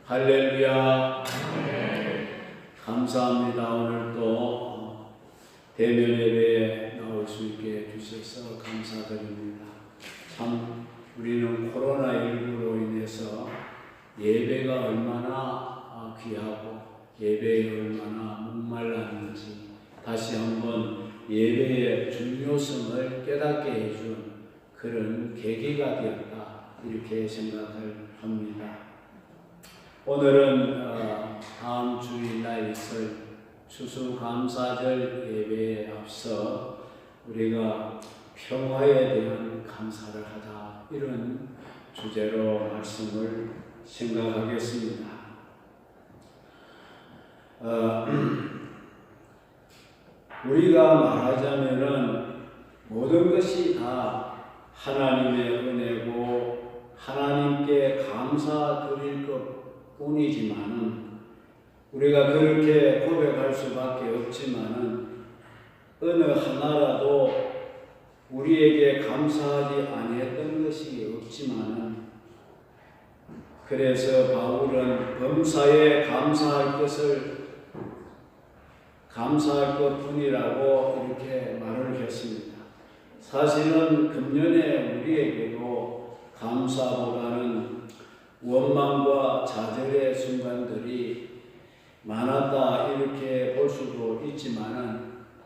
할렐루야. 감사합니다. 오늘도 대면 예배에 나올 수 있게 해주셔서 감사드립니다. 참 우리는 코로나19로 인해서 예배가 얼마나 귀하고 예배에 얼마나 목말랐는지 다시 한번 예배의 중요성을 깨닫게 해준 그런 계기가 되었다, 이렇게 생각을 합니다. 오늘은 다음 주일날 있을 추수감사절 예배에 앞서 우리가 평화에 대한 감사를 하자, 이런 주제로 말씀을 생각하겠습니다. 우리가 말하자면은 모든 것이 다 하나님의 은혜고 하나님께 감사드릴 것 뿐이지만은, 우리가 그렇게 고백할 수밖에 없지만은 어느 하나라도 우리에게 감사하지 아니했던 것이 없지만은, 그래서 바울은 범사에 감사할 것뿐이라고 이렇게 말을 했습니다. 사실은 금년에 우리에게도 감사보다는 원망과 좌절의 순간들이 많았다, 이렇게 볼 수도 있지만은,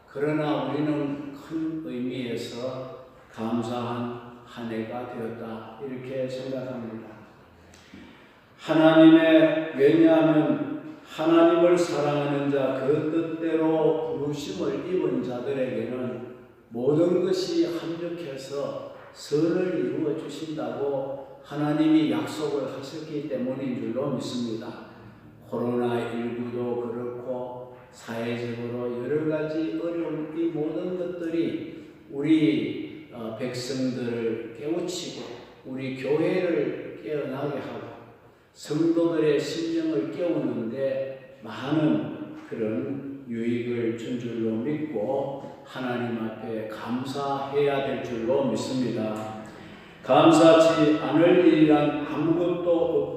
그러나 우리는 큰 의미에서 감사한 한 해가 되었다, 이렇게 생각합니다. 왜냐하면 하나님을 사랑하는 자, 그 뜻대로 부르심을 입은 자들에게는 모든 것이 합력해서 선을 이루어 주신다고 하나님이 약속을 하셨기 때문인 줄로 믿습니다. 코로나19도 그렇고 사회적으로 여러 가지 어려운 이 모든 것들이 우리 백성들을 깨우치고 우리 교회를 깨어나게 하고 성도들의 심령을 깨우는데 많은 그런 유익을 준 줄로 믿고 하나님 앞에 감사해야 될 줄로 믿습니다. 감사치 않을 일이란 아무것도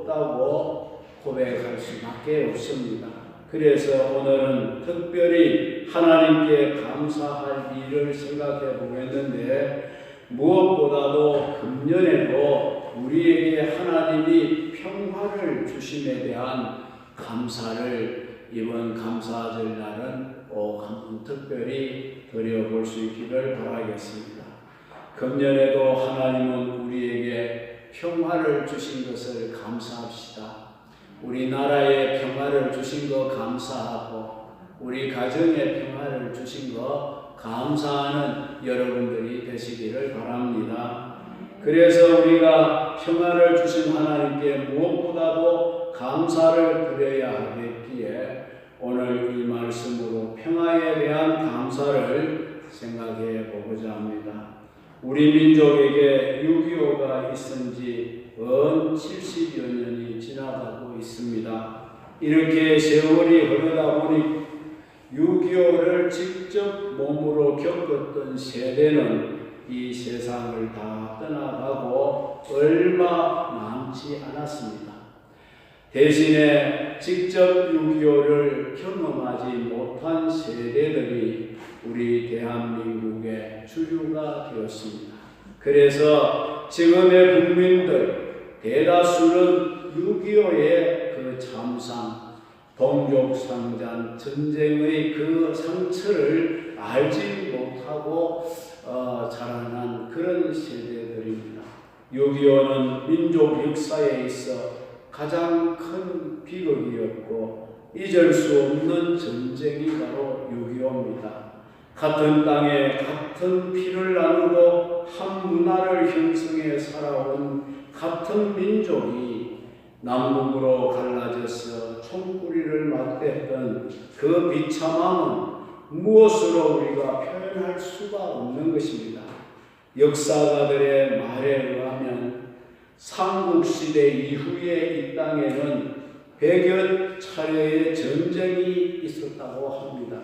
없다고 고백할 수밖에 없습니다. 그래서 오늘은 특별히 하나님께 감사할 일을 생각해 보겠는데, 무엇보다도 금년에도 우리에게 하나님이 평화를 주심에 대한 감사를 이번 감사절 날은 꼭 한번 특별히 드려볼 수 있기를 바라겠습니다. 금년에도 하나님은 우리에게 평화를 주신 것을 감사합시다. 우리나라에 평화를 주신 거 감사하고 우리 가정에 평화를 주신 거 감사하는 여러분들이 되시기를 바랍니다. 그래서 우리가 평화를 주신 하나님께 무엇보다도 감사를 드려야 하겠기에 오늘 이 말씀으로 평화에 대한 감사를 생각해 보고자 합니다. 우리 민족에게 6.25가 있은 지 은 70여 년이 지나가고 있습니다. 이렇게 세월이 흐르다 보니 6.25를 직접 몸으로 겪었던 세대는 이 세상을 다 떠나가고 얼마 남지 않았습니다. 대신에 직접 6.25를 경험하지 못한 세대들이 우리 대한민국의 주류가 되었습니다. 그래서 지금의 국민들 대다수는 6.25의 그 참상, 동족상잔, 전쟁의 그 상처를 알지 못하고 자라난 그런 세대들입니다. 6.25는 민족 역사에 있어 가장 큰 비극이었고 잊을 수 없는 전쟁이 바로 6.25입니다. 같은 땅에 같은 피를 나누고 한 문화를 형성해 살아온 같은 민족이 남북으로 갈라져서 총구리를 맞댔던 그 비참함은 무엇으로 우리가 표현할 수가 없는 것입니다. 역사가들의 말에 의하면 삼국시대 이후에 이 땅에는 100여 차례의 전쟁이 있었다고 합니다.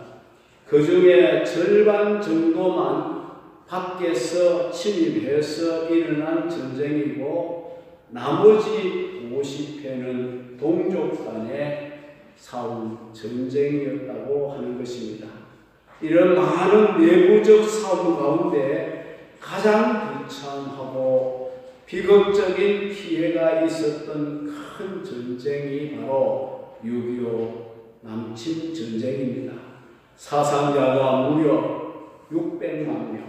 그 중에 절반 정도만 밖에서 침입해서 일어난 전쟁이고 나머지 50회는 동족 간의 싸움, 전쟁이었다고 하는 것입니다. 이런 많은 내부적 싸움 가운데 가장 비참하고 비극적인 피해가 있었던 큰 전쟁이 바로 6.25 남침 전쟁입니다. 사상자가 무려 600만 명,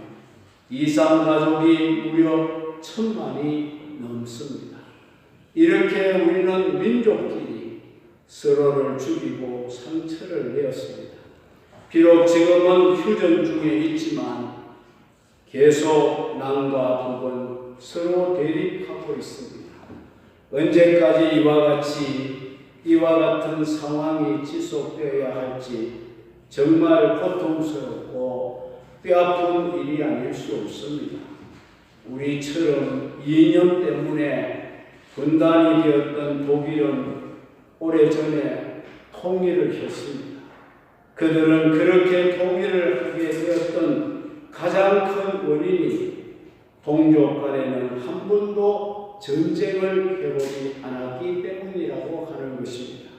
이상 가족이 무려 1000만이 넘습니다. 이렇게 우리는 민족끼리 서로를 죽이고 상처를 내었습니다. 비록 지금은 휴전 중에 있지만 계속 남과 북은 서로 대립하고 있습니다. 언제까지 이와 같은 상황이 지속되어야 할지 정말 고통스럽고 뼈아픈 일이 아닐 수 없습니다. 우리처럼 이념 때문에 분단이 되었던 독일은 오래전에 통일을 했습니다. 그들은 그렇게 통일을 하게 되었던 가장 큰 원인이 동족 간에는 한 번도 전쟁을 해보지 않았기 때문이라고 하는 것입니다.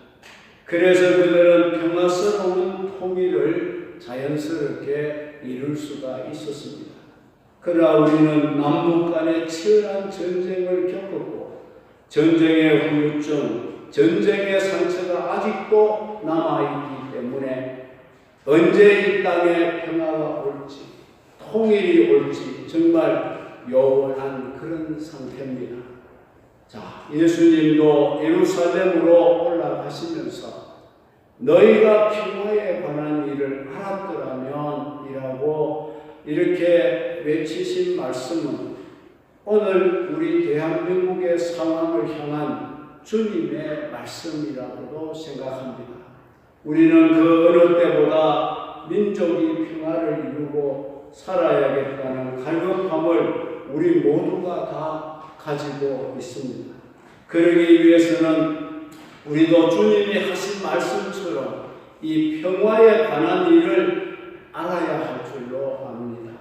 그래서 그들은 평화스러운 통일을 자연스럽게 이룰 수가 있었습니다. 그러나 우리는 남북 간의 치열한 전쟁을 겪었고 전쟁의 후유증, 전쟁의 상처가 아직도 남아있기 때문에 언제 이 땅에 평화가 올지, 통일이 올지 정말 요원한 그런 상태입니다. 자, 예수님도 예루살렘으로 올라가시면서 너희가 평화에 관한 일을 알았더라면 이라고 이렇게 외치신 말씀은 오늘 우리 대한민국의 상황을 향한 주님의 말씀이라고도 생각합니다. 우리는 그 어느 때보다 민족이 평화를 이루고 살아야겠다는 갈급함을 우리 모두가 다 가지고 있습니다. 그러기 위해서는 우리도 주님이 하신 말씀처럼 이 평화에 관한 일을 알아야 할 줄로 압니다.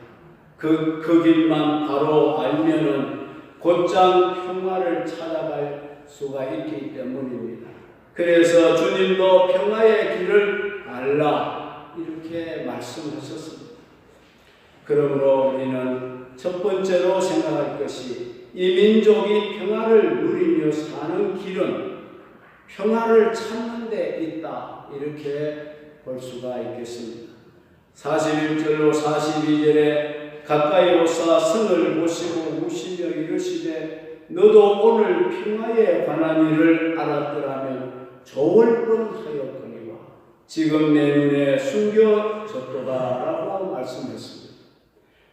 그 길만 바로 알면은 곧장 평화를 찾아갈 수가 있기 때문입니다. 그래서 주님도 평화의 길을 알라 이렇게 말씀하셨습니다. 그러므로 우리는 첫 번째로 생각할 것이 이 민족이 평화를 누리며 사는 길은 평화를 찾는 데 있다 이렇게 볼 수가 있겠습니다. 41절로 42절에 가까이 오사 성을 보시고 우시며 이르시되 너도 오늘 평화에 관한 일을 알았더라면 좋을 뻔하였거니와 지금 내 눈에 숨겨졌도다 라고 말씀했습니다.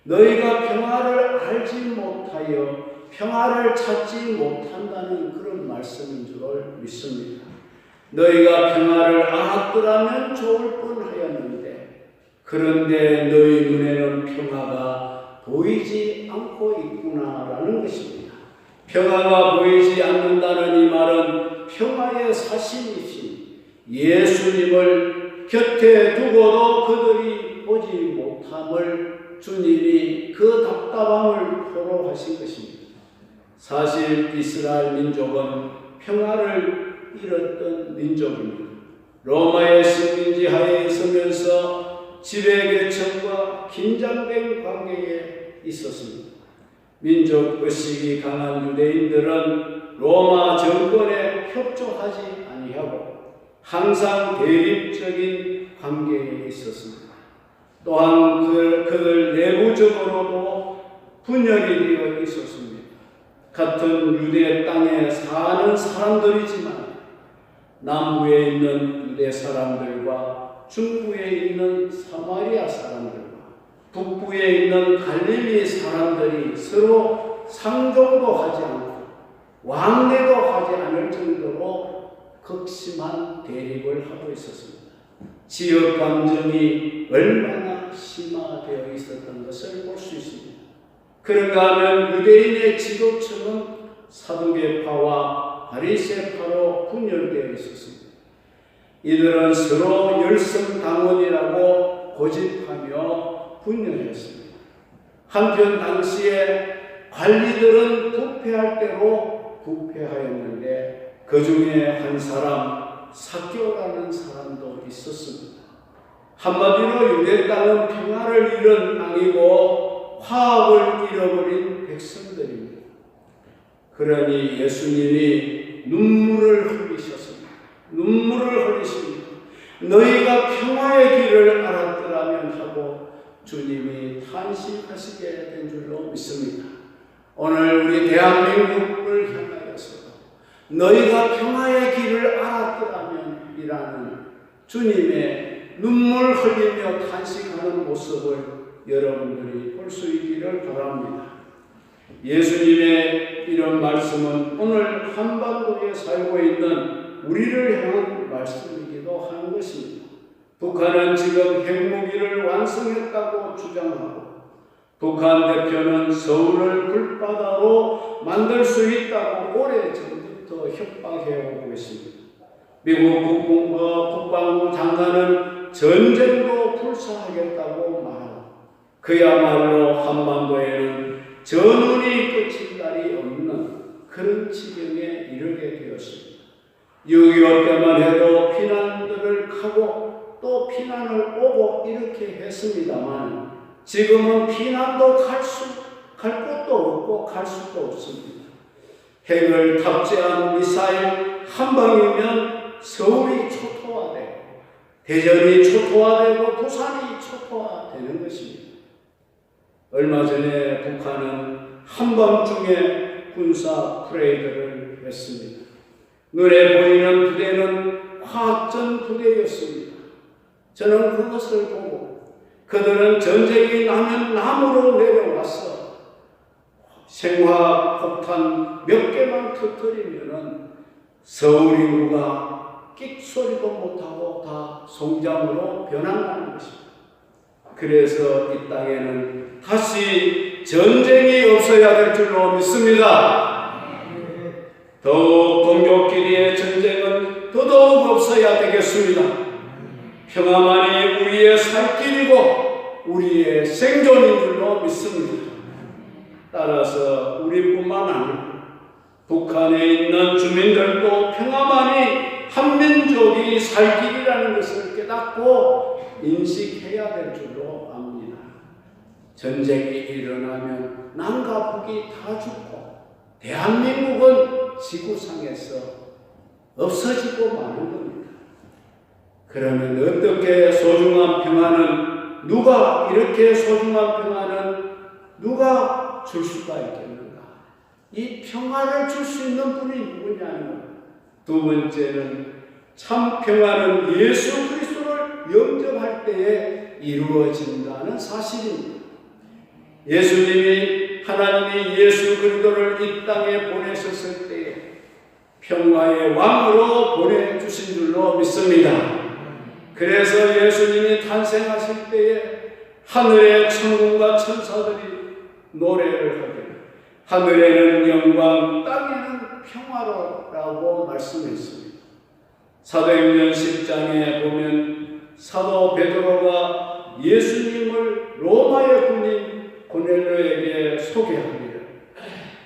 너희가 평화를 알지 못하여 평화를 찾지 못한다는 그런 말씀인 줄 믿습니다. 너희가 평화를 알았더라면 좋을 뻔하였는데 그런데 너희 눈에는 평화가 보이지 않고 있구나라는 것입니다. 평화가 보이지 않는다는 이 말은 평화의 사신이신 예수님을 곁에 두고도 그들이 보지 못함을 주님이 그 답답함을 토로하신 것입니다. 사실 이스라엘 민족은 평화를 잃었던 민족입니다. 로마의 식민지 하에 있으면서 지배계층과 긴장된 관계에 있었습니다. 민족 의식이 강한 유대인들은 로마 정권에 협조하지 아니하고 항상 대립적인 관계에 있었습니다. 또한 그들 내부적으로도 분열이 되어 있었습니다. 같은 유대 땅에 사는 사람들이지만 남부에 있는 유대 사람들과 중부에 있는 사마리아 사람들과 북부에 있는 갈릴리 사람들이 서로 상종도 하지 않고 왕래도 하지 않을 정도로 극심한 대립을 하고 있었습니다. 지역 감정이 얼마나 심화되어 있었던 것을 볼 수 있습니다. 그런가 하면 유대인의 지도층은 사두개파와 바리새파로 분열되어 있었습니다. 이들은 서로 열성당원이라고 고집하며 분열했습니다. 한편 당시에 관리들은 부패할 대로 부패하였는데 그 중에 한 사람 삭개오라는 사람도 있었습니다. 한마디로 유대 땅은 평화를 잃은 땅이고 화합을 잃어버린 백성들입니다. 그러니 예수님이 눈물을 흘리셨습니다. 눈물을 흘리십니다. 너희가 평화의 길을 알았더라면 하고 주님이 탄식하시게 된 줄로 믿습니다. 오늘 우리 대한민국을 향하여서 너희가 평화의 길을 알았더라면 이라는 주님의 눈물 흘리며 탄식하는 모습을 여러분들이 볼 수 있기를 바랍니다. 예수님의 이런 말씀은 오늘 한반도에 살고 있는 우리를 향한 말씀이기도 하는 것입니다. 북한은 지금 핵무기를 완성했다고 주장하고 북한 대표는 서울을 불바다로 만들 수 있다고 오래전부터 협박해오고 있습니다. 미국 국방부 장관은 전쟁도 불사하겠다고 말하고 그야말로 한반도에는 전운이 끝인 날이 없는 그런 지경에 이르게 되었습니다. 6.25 때만 해도 피난들을 가고 또 피난을 오고 이렇게 했습니다만 지금은 피난도 갈 곳도 없고 갈 수도 없습니다. 핵을 탑재한 미사일 한 방이면 서울이 초토화되고 대전이 초토화되고 부산이 초토화되는 것입니다. 얼마 전에 북한은 한밤중에 군사 프레이드를 했습니다. 눈에 보이는 부대는 화학전 부대였습니다. 저는 그것을 보고 그들은 전쟁이 나면 남으로 내려와서 생화학 폭탄 몇 개만 터뜨리면은 서울 인구가 끽소리도 못하고 다 송장으로 변한다는 것입니다. 그래서 이 땅에는 다시 전쟁이 없어야 될 줄로 믿습니다. 더욱 동족끼리의 전쟁은 더더욱 없어야 되겠습니다. 평화만이 우리의 살 길이고 우리의 생존인 줄로 믿습니다. 따라서 우리뿐만 아니고 북한에 있는 주민들도 평화만이 한민족이 살 길이라는 것을 깨닫고 인식해야 될 줄로 압니다. 전쟁이 일어나면 남과 북이 다 죽고 대한민국은 지구상에서 없어지고 마는 겁니다. 그러면 어떻게 소중한 평화는 누가 이렇게 소중한 평화는 누가 줄 수가 있겠는가? 이 평화를 줄 수 있는 분이 누구냐는 것. 두 번째는 참 평화는 예수 그리스도를 영접할 때에 이루어진다는 사실입니다. 예수님이 하나님이 예수 그리스도를 이 땅에 보내셨을 때에 평화의 왕으로 보내주신 줄로 믿습니다. 그래서 예수님이 탄생하실 때에 하늘의 천군과 천사들이 노래를 하되 하늘에는 영광 땅에는 평화로라고 말씀했습니다. 사도행전 10장에 보면 사도 베드로가 예수님을 로마의 군인 고넬료에게 소개합니다.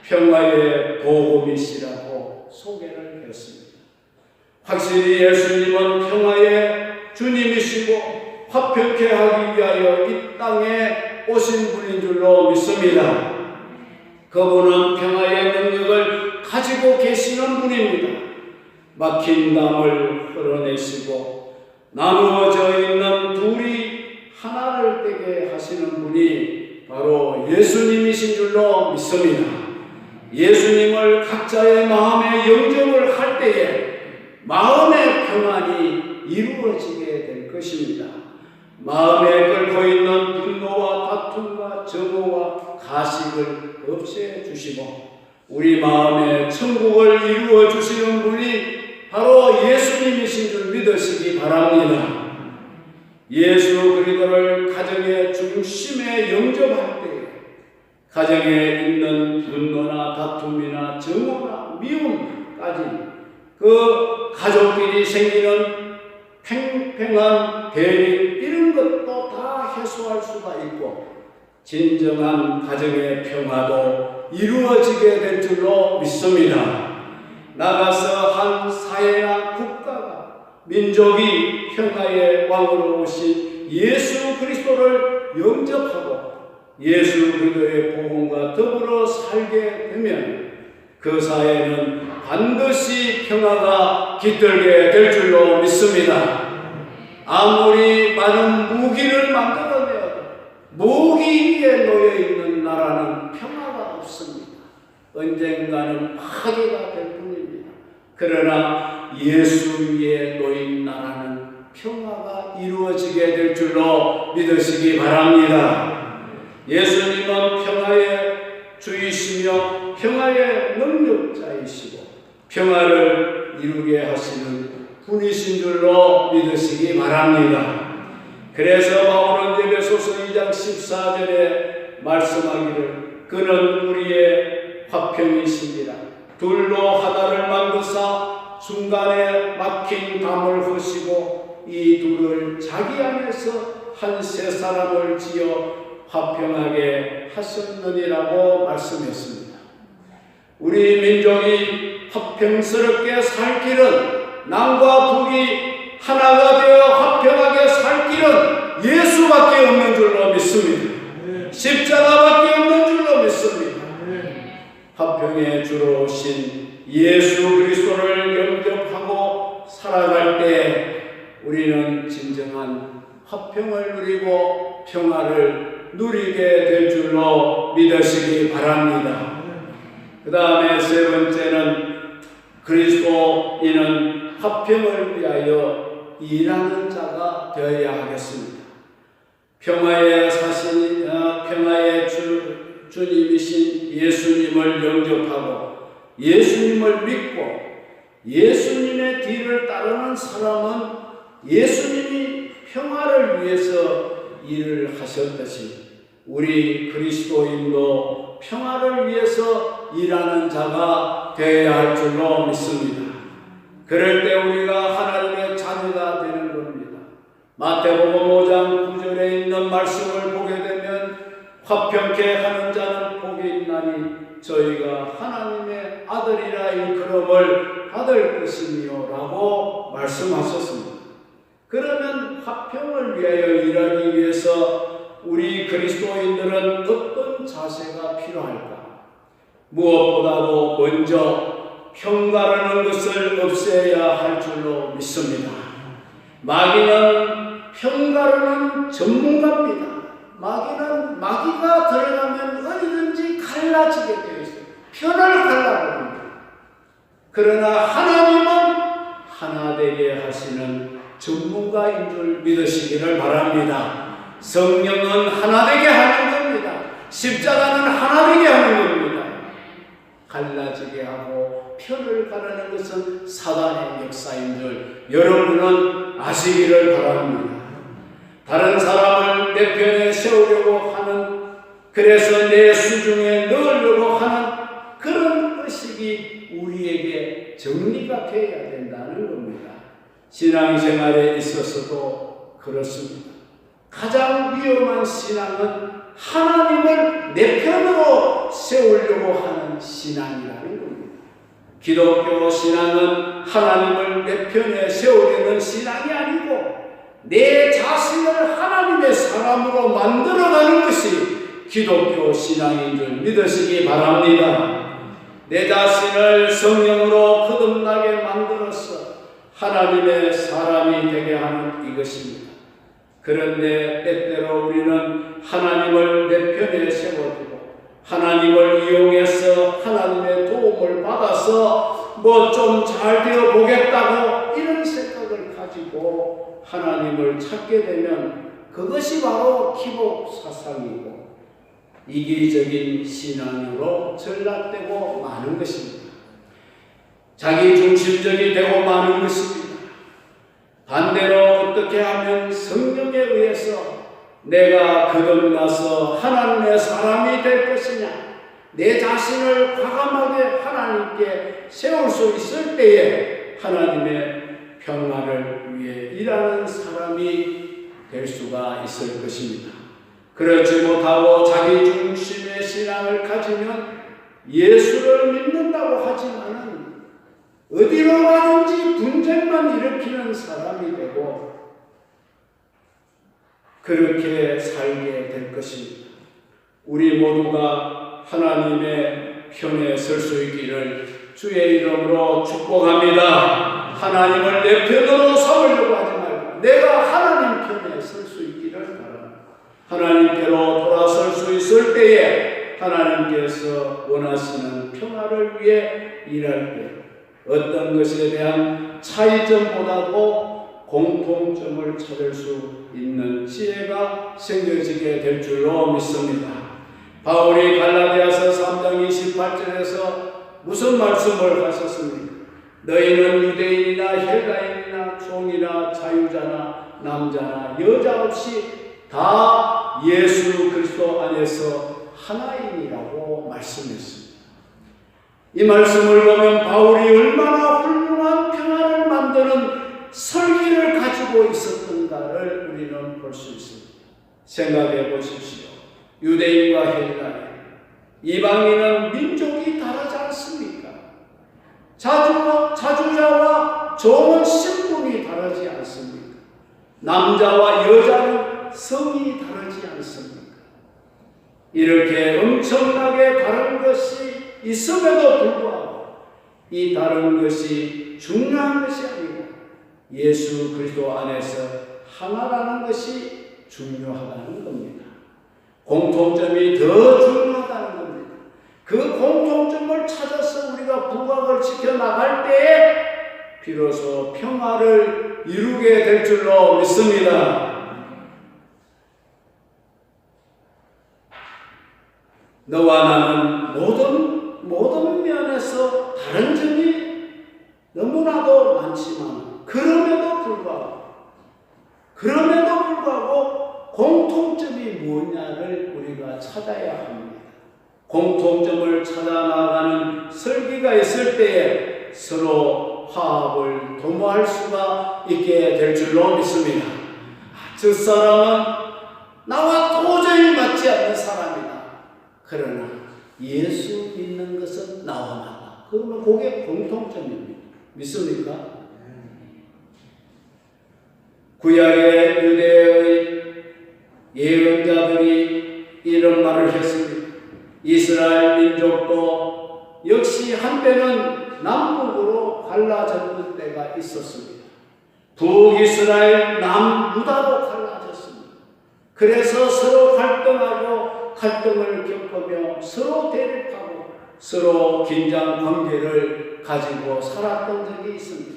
평화의 복음이시라고 소개를 했습니다. 확실히 예수님은 평화의 주님이시고 화평케 하기 위하여 이 땅에 오신 분인 줄로 믿습니다. 그분은 평화의 능력을 가지고 계시는 분입니다. 막힌 담을 흘러내시고 나누어져 있는 둘이 하나를 되게 하시는 분이 바로 예수님이신 줄로 믿습니다. 예수님을 각자의 마음에 영접을 할 때에 마음의 평안이 이루어지게 될 것입니다. 마음에 끓고 있는 분노와 다툼과 증오와 가식을 없애 주시고 우리 마음에 천국을 이루어 주시는 분이 바로 예수님이신 줄 믿으시기 바랍니다. 예수 그리스도를 가정의 중심에 영접할 때 가정에 있는 분노나 다툼이나 증오나 미움까지 그 가족끼리 생기는 팽팽한 대립 이런 것도 다 해소할 수가 있고 진정한 가정의 평화도 이루어지게 될 줄로 믿습니다. 나가서 한 사회나 국가가 민족이 평화의 왕으로 오신 예수 그리스도를 영접하고 예수 그리스도의 복음과 더불어 살게 되면 그 사회는 반드시 평화가 깃들게 될 줄로 믿습니다. 아무리 많은 무기를 만들어내어도 무기 위에 놓여있는 나라는 평화가 없습니다. 언젠가는 파괴가 될 뿐입니다. 그러나 예수 위에 놓인 나라는 평화가 이루어지게 될 줄로 믿으시기 바랍니다. 예수님은 평화의 주이시며 평화의 능력자이시고 평화를 이루게 하시는 분이신 줄로 믿으시기 바랍니다. 그래서 바울은 에베소서 2장 14절에 말씀하기를 그는 우리의 화평이시니라. 둘로 하나를 만드사 중간에 막힌 담을 허시고 이 둘을 자기 안에서 한 세 사람을 지어 화평하게 하셨느니라고 말씀했습니다. 우리 민족이 화평스럽게 살 길은 남과 북이 하나가 되어 화평하게 살 길은 예수밖에 없는 줄로 믿습니다. 십자가밖에 없는 줄로 믿습니다. 화평의 주로 오신 예수 그리스도를 영접하고 살아갈 때 우리는 진정한 화평을 누리고 평화를 누리게 될 줄로 믿으시기 바랍니다. 그 다음에 세 번째는 그리스도인은 화평을 위하여 일하는 자가 되어야 하겠습니다. 평화의 주님이신 예수님을 영접하고 예수님을 믿고 예수님의 뒤를 따르는 사람은 예수님이 평화를 위해서 일을 하셨듯이 우리 그리스도인도 평화를 위해서 일하는 자가 되어야 할 줄로 믿습니다. 그럴 때 우리가 하나님의 자녀가 되는 겁니다. 마태복음 5장 9절에 있는 말씀을 보게 되면 화평케 하는 자는 복이 있나니 저희가 하나님의 아들이라 일컬음을 받을 것이며 라고 말씀하셨습니다. 그러면 화평을 위하여 일하기 위해서 우리 그리스도인들은 어떤 자세가 필요할까? 무엇보다도 먼저 평가라는 것을 없애야 할 줄로 믿습니다. 마귀는 평가라는 전문가입니다. 마귀는 마귀가 들어가면 어디든지 갈라지게 되어 있어요. 편을 갈라버립니다. 그러나 하나님은 하나 되게 하시는 전문가인 줄 믿으시기를 바랍니다. 성령은 하나 되게 하는 겁니다. 십자가는 하나 되게 하는 겁니다. 갈라지게 하고 편을 가르는 것은 사단의 역사인 줄 여러분은 아시기를 바랍니다. 다른 사람을 내 편에 세우려고 하는, 그래서 내 수중에 넣으려고 하는 그런 의식이 우리에게 정리가 되어야 된다는 겁니다. 신앙생활에 있어서도 그렇습니다. 가장 위험한 신앙은 하나님을 내 편으로 세우려고 하는 신앙이라는 겁니다. 기독교 신앙은 하나님을 내 편에 세우려는 신앙이 아니고 내 자신을 하나님의 사람으로 만들어가는 것이 기독교 신앙인 줄 믿으시기 바랍니다. 내 자신을 성령으로 거듭나게 만들어서 하나님의 사람이 되게 하는 이것입니다. 그런데 때때로 우리는 하나님을 내 편에 세워두고 하나님을 이용해서 하나님의 도움을 받아서 뭐 좀 잘 되어 보겠다고 이런 생각을 가지고 하나님을 찾게 되면 그것이 바로 기복사상이고 이기적인 신앙으로 전락되고 마는 것입니다. 자기 중심적이 되고 마는 것입니다. 반대로 어떻게 하면 성령에 의해서 내가 거듭나서 하나님의 사람이 될 것이냐, 내 자신을 과감하게 하나님께 세울 수 있을 때에 하나님의 평화를 위해 일하는 사람이 될 수가 있을 것입니다. 그렇지 못하고 자기 중심의 신앙을 가지면 예수를 믿는다고 하지만은 어디로 가든지 분쟁만 일으키는 사람이 되고 그렇게 살게 될 것입니다. 우리 모두가 하나님의 편에 설 수 있기를 주의 이름으로 축복합니다. 하나님을 내 편으로 삼으려고 하지 말고 내가 하나님 편에 설 수 있기를 바랍니다. 하나님께로 돌아설 수 있을 때에 하나님께서 원하시는 평화를 위해 일할 때 어떤 것에 대한 차이점보다도 공통점을 찾을 수 있는 지혜가 생겨지게 될 줄로 믿습니다. 바울이 갈라디아서 3장 28절에서 무슨 말씀을 하셨습니까? 너희는 유대인이나 헬라인이나 종이나 자유자나 남자나 여자 없이 다 예수 그리스도 안에서 하나인이라고 말씀했습니다. 이 말씀을 보면 바울이 얼마나 훌륭한 평화를 만드는 설계를 가지고 있었던가를 우리는 볼 수 있습니다. 생각해 보십시오. 유대인과 헬라인, 이방인은 민족이 다르지 않습니까? 자주자와 종은 신분이 다르지 않습니까? 남자와 여자는 성이 다르지 않습니까? 이렇게 엄청나게 다른 것이 있음에도 불구하고 이 다른 것이 중요한 것이 아니고 예수 그리스도 안에서 하나라는 것이 중요하다는 겁니다. 공통점이 더 중요하다는 겁니다. 그 공통점을 찾아서 우리가 부각을 지켜나갈 때에 비로소 평화를 이루게 될 줄로 믿습니다. 너와 나는 모든 면에서 다른 점이 너무나도 많지만 그럼에도 불구하고 공통점이 뭐냐를 우리가 찾아야 합니다. 공통점을 찾아나가는 설계가 있을 때에 서로 화합을 도모할 수가 있게 될 줄로 믿습니다. 저 사람은 나와 도저히 맞지 않는 사람이다. 그러나 예수 믿는 것은 나와 맞다. 그러면 그게 공통점입니다. 믿습니까? 구약의 유대의 예언자들이 이런 말을 했습니다. 이스라엘 민족도 역시 한때는 남북으로 갈라졌을 때가 있었습니다. 북이스라엘, 남유다로 갈라졌습니다. 그래서 서로 갈등을 겪으며 서로 대립하고 서로 긴장 관계를 가지고 살았던 적이 있습니다.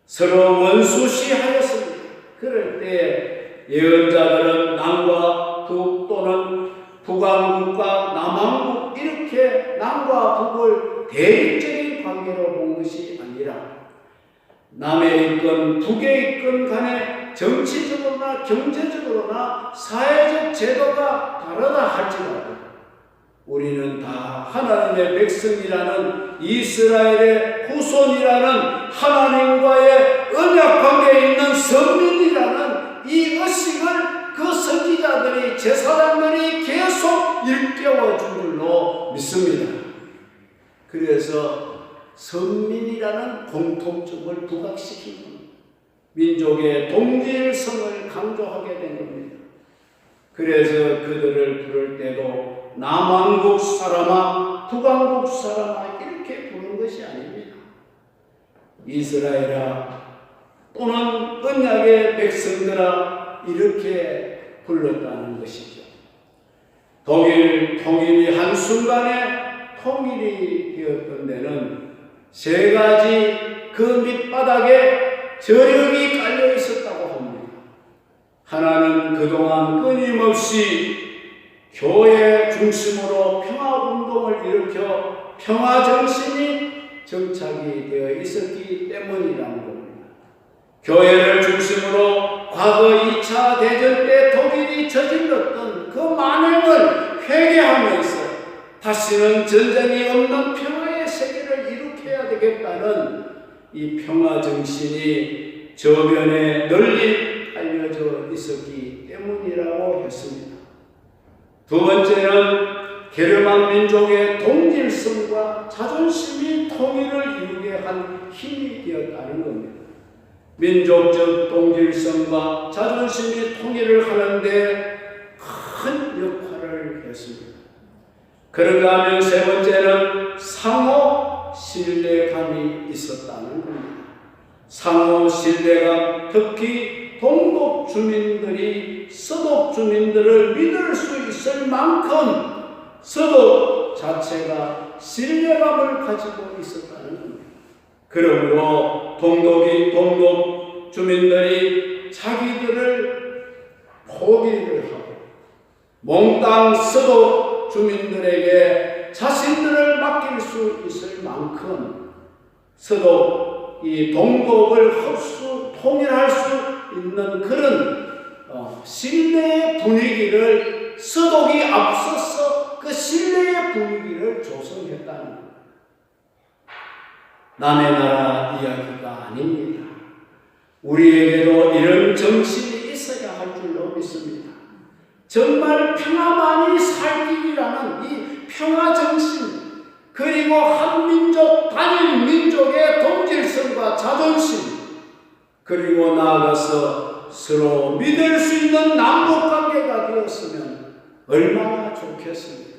서로 원수시하였습니다. 그럴 때 예언자들은 남과 북 또는 북왕국과 남왕국 이렇게 남과 북을 대립적인 관계로 본 것이 아니라 남에 있건 북에 있건 간에 정치적으로나 경제적으로나 사회적 제도가 다르다 할지라도 우리는 다 하나님의 백성이라는 이스라엘의 후손이라는 하나님과의 언약 관계에 있는 선민이라는 이 의식을 그 선지자들이 제사장들이 계속 일깨워 준 줄로 믿습니다. 그래서 선민이라는 공통점을 부각시킨 겁니다. 민족의 동질성을 강조하게 된 겁니다. 그래서 그들을 부를 때도 남왕국 사람아 북왕국 사람아 이렇게 부른 것이 아닙니다. 이스라엘아 또는 언약의 백성들아 이렇게 불렀다는 것이죠. 독일 통일이 한순간에 통일이 되었던 데는 세 가지 그 밑바닥에 저력이 깔려 있었다고 합니다. 하나는 그동안 끊임없이 교회 중심으로 평화운동을 일으켜 평화정신이 정착이 되어 있었기 때문이라는 겁니다. 교회를 중심으로 과거 2차 대전 때 독일이 저질렀던 그 만행을 회개하면서 다시는 전쟁이 없는 평화의 세계를 일으켜야 되겠다는 이 평화정신이 저변에 널리 알려져 있었기 때문이라고 했습니다. 두 번째는 게르만 민족의 동질성과 자존심이 통일을 이루게 한 힘이 되었다는 겁니다. 민족적 동질성과 자존심이 통일을 하는데 큰 역할을 했습니다. 그런가 하면 세 번째는 상호 신뢰감이 있었다는 겁니다. 상호 신뢰감, 특히 동독 주민들이 서독 주민들을 믿을 수 있을 만큼 서독 자체가 신뢰감을 가지고 있었다는 겁니다. 그러므로 동독 주민들이 자기들을 포기를 하고 몽땅 서독 주민들에게 자신들을 맡길 수 있을 만큼 서독 이 동독을 통일할 수 있는 그런 신뢰의 분위기를 서독이 앞서서 그 신뢰의 분위기를 조성했다는 겁니다. 남의 나라 이야기가 아닙니다. 우리에게도 이런 정신이 있어야 할 줄로 믿습니다. 정말 평화만이 살 길이라는 이 평화 정신, 그리고 한민족, 단일 민족의 동질성과 자존심, 그리고 나아가서 서로 믿을 수 있는 남북관계가 되었으면 얼마나 좋겠습니까?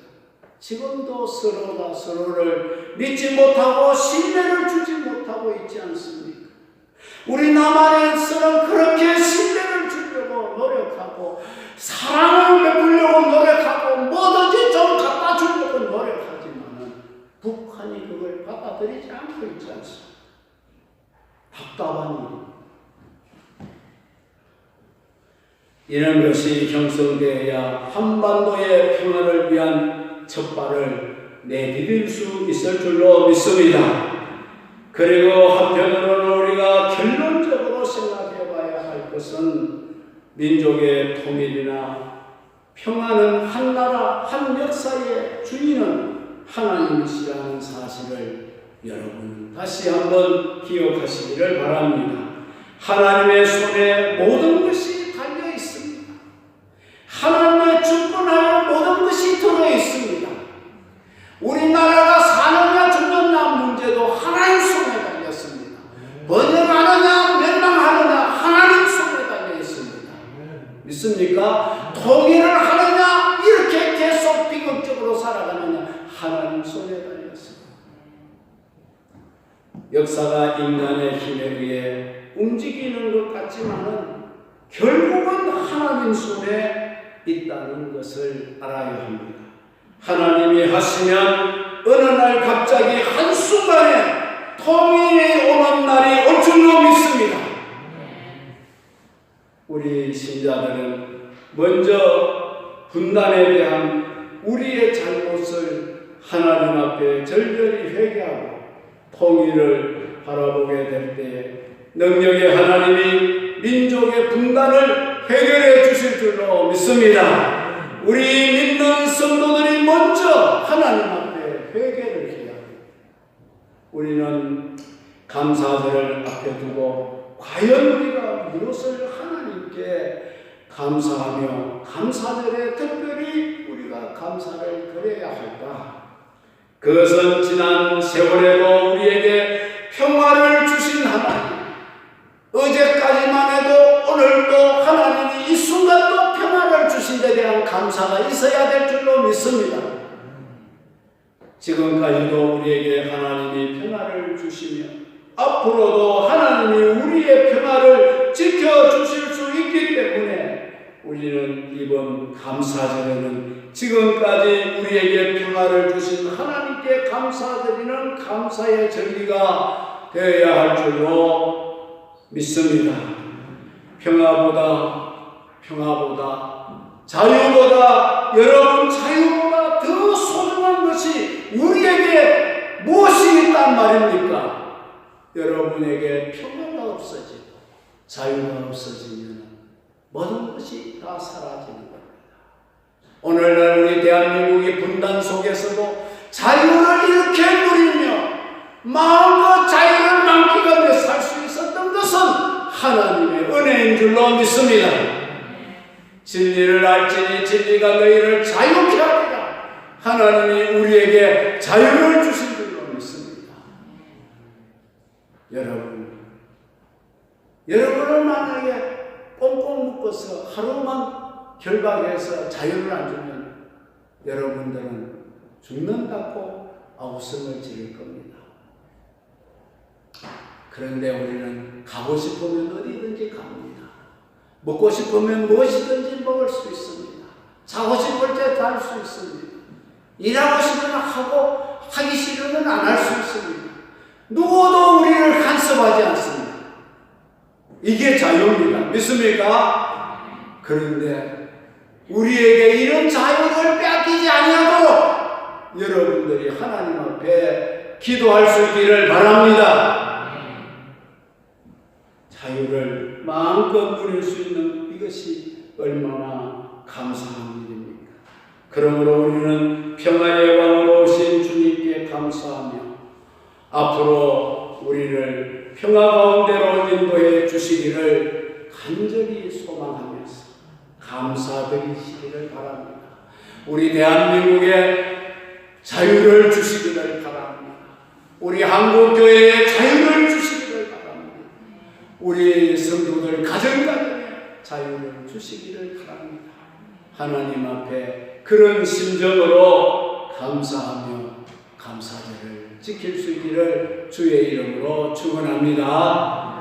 지금도 서로가 서로를 믿지 못하고 신뢰를 주지 못하고 있지 않습니까? 우리 남한에서는 그렇게 신뢰를 주려고 노력하고 사랑을 베풀려고 노력하고 뭐든지 좀 갖다 주려고 노력하지만 북한이 그걸 받아들이지 않고 있지 않습니까? 답답한 일입니다. 이런 것이 형성되어야 한반도의 평화를 위한 첫발을 내디딜 수 있을 줄로 믿습니다. 그리고 한편으로는 우리가 결론적으로 생각해 봐야 할 것은 민족의 통일이나 평화는 한 나라, 한 역사의 주인은 하나님이시라는 사실을 여러분 다시 한번 기억하시기를 바랍니다. 하나님의 손에 모든 것이 달려 있습니다. 하나님의 주권하에 모든 것이 들어 있습니다. 우리나라가 사느냐 죽느냐 문제도 하나님 손에 달렸습니다. 번영하느냐 멸망하느냐 하나님 손에 달려 있습니다. 믿습니까? 통일을 하느냐 이렇게 계속 비극적으로 살아가느냐 하나님 손에 달렸습니다. 역사가 인간의 힘에 의해 움직이는 것 같지만은 결국은 하나님 손에 있다는 것을 알아야 합니다. 하나님이 하시면 어느 날 갑자기 한순간에 통일이 오는 날이 올 줄로 믿습니다. 우리 신자들은 먼저 분단에 대한 우리의 잘못을 하나님 앞에 절절히 회개하고 통일을 바라보게 될 때 능력의 하나님이 민족의 분단을 해결해 주실 줄로 믿습니다. 우리 믿는 성도들이 먼저 하나님 앞에 회개를 해야 합니다. 우리는 감사절을 앞에 두고 과연 우리가 무엇을 하나님께 감사하며 감사절에 특별히 우리가 감사를 드려야 할까? 그것은 지난 세월에도 우리에게 평화를 주신 하나님, 어제까지만 해도 오늘도 하나님이 이 순간도 평화를 주신 데 대한 감사가 있어야 될 줄로 믿습니다. 지금까지도 우리에게 하나님이 평화를 주시며 앞으로도 하나님이 우리의 평화를 지켜주실 수 있기 때문에 우리는 이번 감사절에는 지금까지 우리에게 평화를 주신 하나님께 감사드리는 감사의 절기가 되어야 할 줄로 믿습니다. 평화보다 자유보다 여러분 자유보다 더 소중한 것이 우리에게 무엇이 있단 말입니까? 여러분에게 평화가 없어지고 자유가 없어지면 모든 것이 다 사라지는 겁니다. 오늘날 우리 대한민국이 분단 속에서도 자유를 이렇게 누리며 마음껏 자유를 만끽하며 살 수 있었던 것은 하나님의 은혜인 줄로 믿습니다. 진리를 알지니 진리가 너희를 자유케 하리라. 하나님이 우리에게 자유를 주신 줄로 믿습니다. 여러분을 만약에 꽁꽁 묶어서 하루만 결박해서 자유를 안 주면 여러분들은 죽는다고 아우성을 지를 겁니다. 그런데 우리는 가고 싶으면 어디든지 갑니다. 먹고 싶으면 무엇이든지 먹을 수 있습니다. 자고 싶을 때 잘 수 있습니다. 일하고 싶으면 하고 하기 싫으면 안 할 수 있습니다. 누구도 우리를 간섭하지 않습니다. 이게 자유입니다. 믿습니까? 그런데 우리에게 이런 자유를 빼앗기지 아니하도록 여러분들이 하나님 앞에 기도할 수 있기를 바랍니다. 자유를 마음껏 누릴 수 있는 이것이 얼마나 감사한 일입니까? 그러므로 우리는 평화의 왕으로 오신 주님께 감사하며 앞으로 우리를 평화 가운데로 인도해 주시기를 간절히 소망하면서 감사드리시기를 바랍니다. 우리 대한민국에 자유를 주시기를 바랍니다. 우리 한국교회에 자유를 주시기를 바랍니다. 우리 성도들 가정가정에 자유를 주시기를 바랍니다. 하나님 앞에 그런 심정으로 감사하며 감사절을 지킬 수 있기를 주의 이름으로 축원합니다.